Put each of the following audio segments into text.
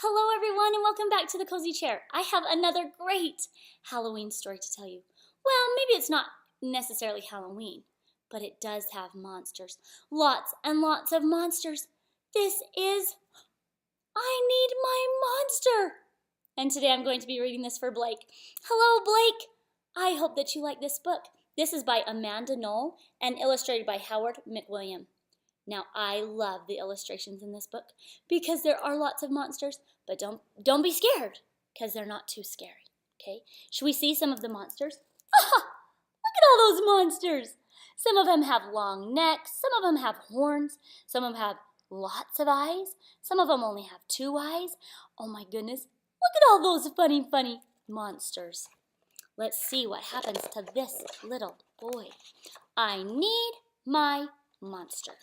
Hello everyone and welcome back to the Cozy Chair. I have another great Halloween story to tell you. Well, maybe it's not necessarily Halloween, but it does have monsters. Lots and lots of monsters. This is I Need My Monster. And today I'm going to be reading this for Blake. Hello Blake. I hope that you like this book. This is by Amanda Noll and illustrated by Howard McWilliam. Now, I love the illustrations in this book because there are lots of monsters, but don't be scared because they're not too scary, okay? Should we see some of the monsters? Ah, look at all those monsters. Some of them have long necks, some of them have horns, some of them have lots of eyes, some of them only have 2 eyes. Oh my goodness, look at all those funny monsters. Let's see what happens to this little boy. I need my monster.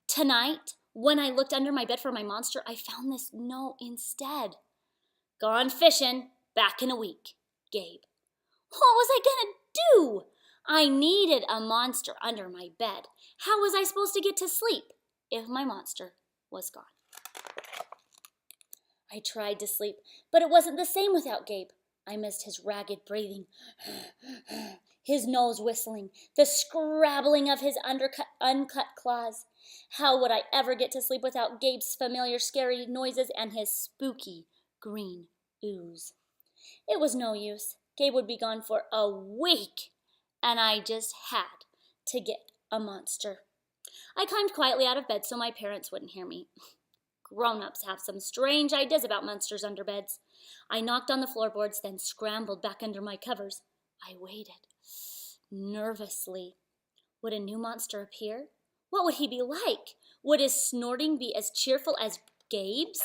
Tonight, when I looked under my bed for my monster, I found this note instead. Gone fishing, back in a week, Gabe. What was I gonna do? I needed a monster under my bed. How was I supposed to get to sleep if my monster was gone? I tried to sleep, but it wasn't the same without Gabe. I missed his ragged breathing, his nose whistling, the scrabbling of his uncut claws. How would I ever get to sleep without Gabe's familiar scary noises and his spooky green ooze? It was no use. Gabe would be gone for a week, and I just had to get a monster. I climbed quietly out of bed so my parents wouldn't hear me. Grown-ups have some strange ideas about monsters under beds. I knocked on the floorboards, then scrambled back under my covers. I waited, nervously. Would a new monster appear? What would he be like? Would his snorting be as cheerful as Gabe's?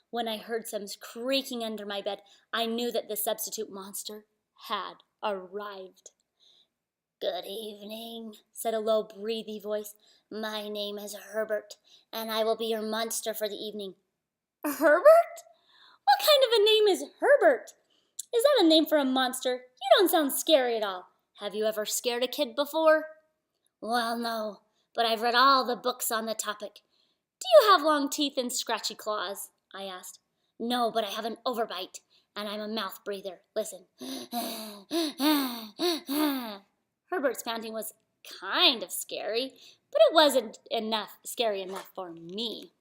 When I heard some creaking under my bed, I knew that the substitute monster had arrived. Good evening, said a low, breathy voice. My name is Herbert, and I will be your monster for the evening. Herbert? What kind of a name is Herbert? Is that a name for a monster? You don't sound scary at all. Have you ever scared a kid before? Well, no, but I've read all the books on the topic. Do you have long teeth and scratchy claws? I asked. No, but I have an overbite, and I'm a mouth breather. Listen. Herbert's panting was kind of scary, but it wasn't scary enough for me.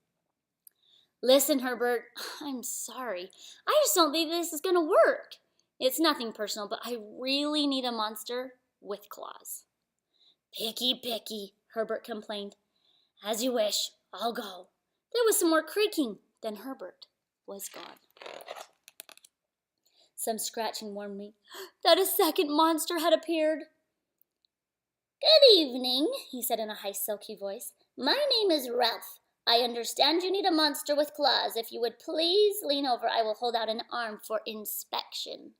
Listen, Herbert, I'm sorry. I just don't think this is going to work. It's nothing personal, but I really need a monster with claws. Picky, Herbert complained. As you wish, I'll go. There was some more creaking, then Herbert was gone. Some scratching warned me that a second monster had appeared. Good evening, he said in a high, silky voice. My name is Ralph. I understand you need a monster with claws. If you would please lean over, I will hold out an arm for inspection.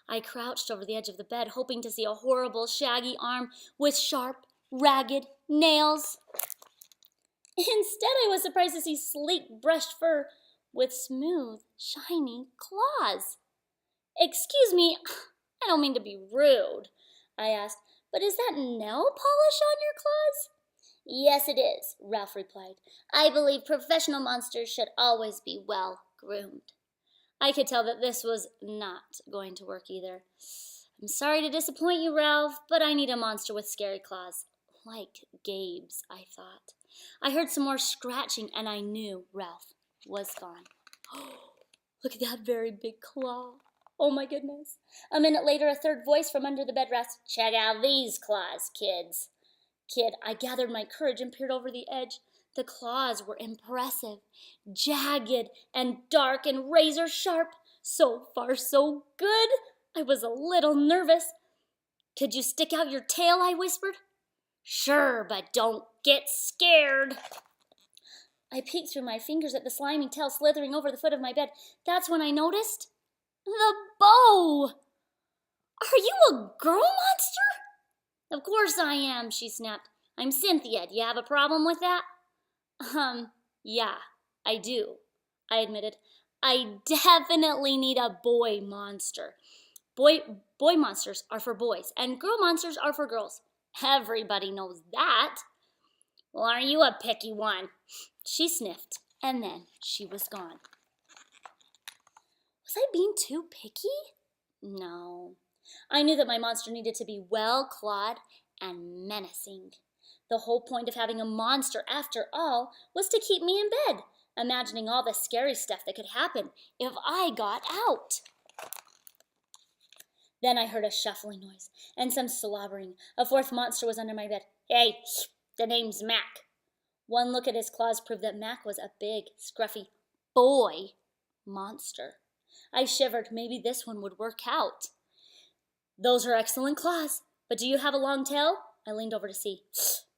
I crouched over the edge of the bed, hoping to see a horrible, shaggy arm with sharp, ragged nails. Instead, I was surprised to see sleek, brushed fur with smooth, shiny claws. Excuse me, I don't mean to be rude, I asked, but is that nail polish on your claws? Yes, it is, Ralph replied. I believe professional monsters should always be well groomed. I could tell that this was not going to work either. I'm sorry to disappoint you, Ralph, but I need a monster with scary claws. Like Gabe's, I thought. I heard some more scratching, and I knew Ralph was gone. Oh, look at that very big claw. Oh, my goodness. A minute later, a third voice from under the bed rasped, Check out these claws, kids. Kid, I gathered my courage and peered over the edge. The claws were impressive, jagged and dark and razor sharp. So far, so good. I was a little nervous. Could you stick out your tail? I whispered. Sure, but don't get scared. I peeked through my fingers at the slimy tail slithering over the foot of my bed. That's when I noticed the bow. Are you a girl monster? Of course I am, she snapped. I'm Cynthia. Do you have a problem with that? Yeah, I do, I admitted. I definitely need a boy monster. Boy monsters are for boys, and girl monsters are for girls. Everybody knows that. Well, are you a picky one? She sniffed And then she was gone. Was I being too picky? No. I knew that my monster needed to be well-clawed and menacing. The whole point of having a monster, after all, was to keep me in bed, imagining all the scary stuff that could happen if I got out. Then I heard a shuffling noise and some slobbering. A fourth monster was under my bed. Hey, the name's Mac. One look at his claws proved that Mac was a big, scruffy boy monster. I shivered. Maybe this one would work out. Those are excellent claws, but do you have a long tail? I leaned over to see.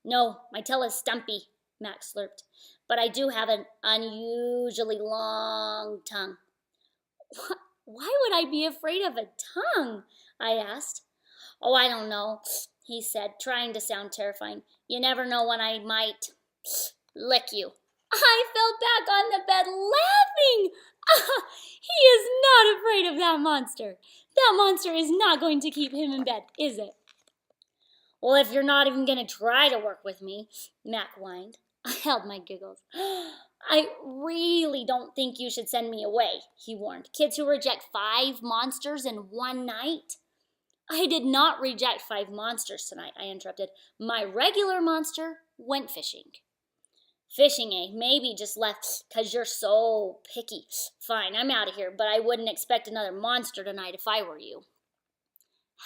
No, my tail is stumpy, Mac slurped, but I do have an unusually long tongue. Why would I be afraid of a tongue? I asked. Oh, I don't know, he said, trying to sound terrifying. You never know when I might lick you. I fell back on the bed laughing. He is not afraid of that monster. That monster is not going to keep him in bed, is it? Well, if you're not even going to try to work with me, Mac whined. I held my giggles. I really don't think you should send me away, he warned. Kids who reject 5 monsters in one night? I did not reject 5 monsters tonight, I interrupted. My regular monster went fishing. Fishing, eh? Maybe just left because you're so picky. Fine, I'm out of here, but I wouldn't expect another monster tonight if I were you.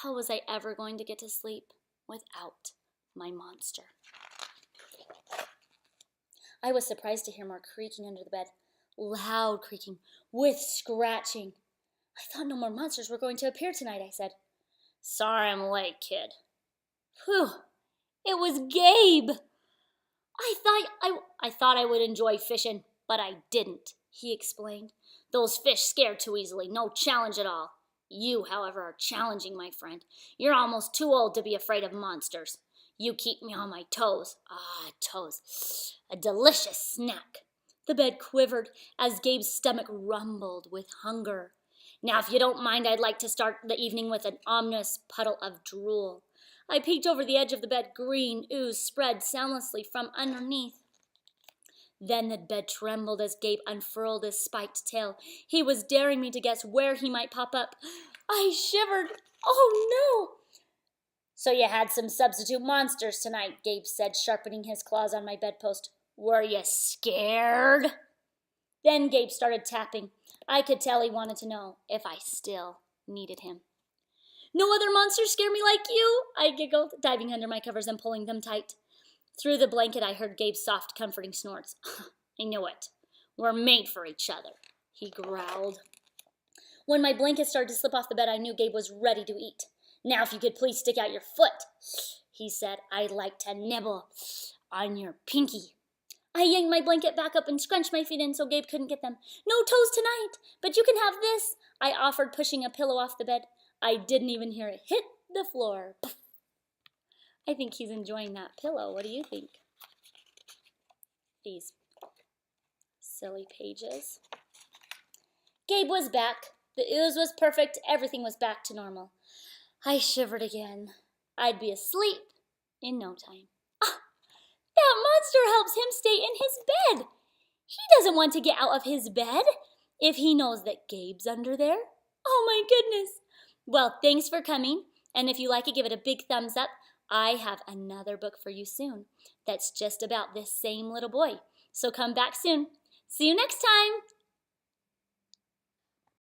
How was I ever going to get to sleep without my monster? I was surprised to hear more creaking under the bed. Loud creaking, with scratching. I thought no more monsters were going to appear tonight, I said. Sorry I'm late, kid. Whew, it was Gabe. I thought I would enjoy fishing, but I didn't, he explained. Those fish scare too easily, no challenge at all. You, however, are challenging, my friend. You're almost too old to be afraid of monsters. You keep me on my toes. Ah, toes. A delicious snack. The bed quivered as Gabe's stomach rumbled with hunger. Now, if you don't mind, I'd like to start the evening with an ominous puddle of drool. I peeked over the edge of the bed. Green ooze spread soundlessly from underneath. Then the bed trembled as Gabe unfurled his spiked tail. He was daring me to guess where he might pop up. I shivered. Oh, no! So you had some substitute monsters tonight, Gabe said, sharpening his claws on my bedpost. Were you scared? Then Gabe started tapping. I could tell he wanted to know if I still needed him. No other monsters scare me like you, I giggled, diving under my covers and pulling them tight. Through the blanket, I heard Gabe's soft, comforting snorts. I knew it. We're made for each other, he growled. When my blanket started to slip off the bed, I knew Gabe was ready to eat. Now, if you could please stick out your foot, he said. I'd like to nibble on your pinky. I yanked my blanket back up and scrunched my feet in so Gabe couldn't get them. No toes tonight, but you can have this, I offered, pushing a pillow off the bed. I didn't even hear it hit the floor. I think he's enjoying that pillow. What do you think? These silly pages. Gabe was back. The ooze was perfect. Everything was back to normal. I shivered again. I'd be asleep in no time. That monster helps him stay in his bed. He doesn't want to get out of his bed if he knows that Gabe's under there. Oh my goodness. Well, thanks for coming. And if you like it, give it a big thumbs up. I have another book for you soon that's just about this same little boy. So come back soon. See you next time.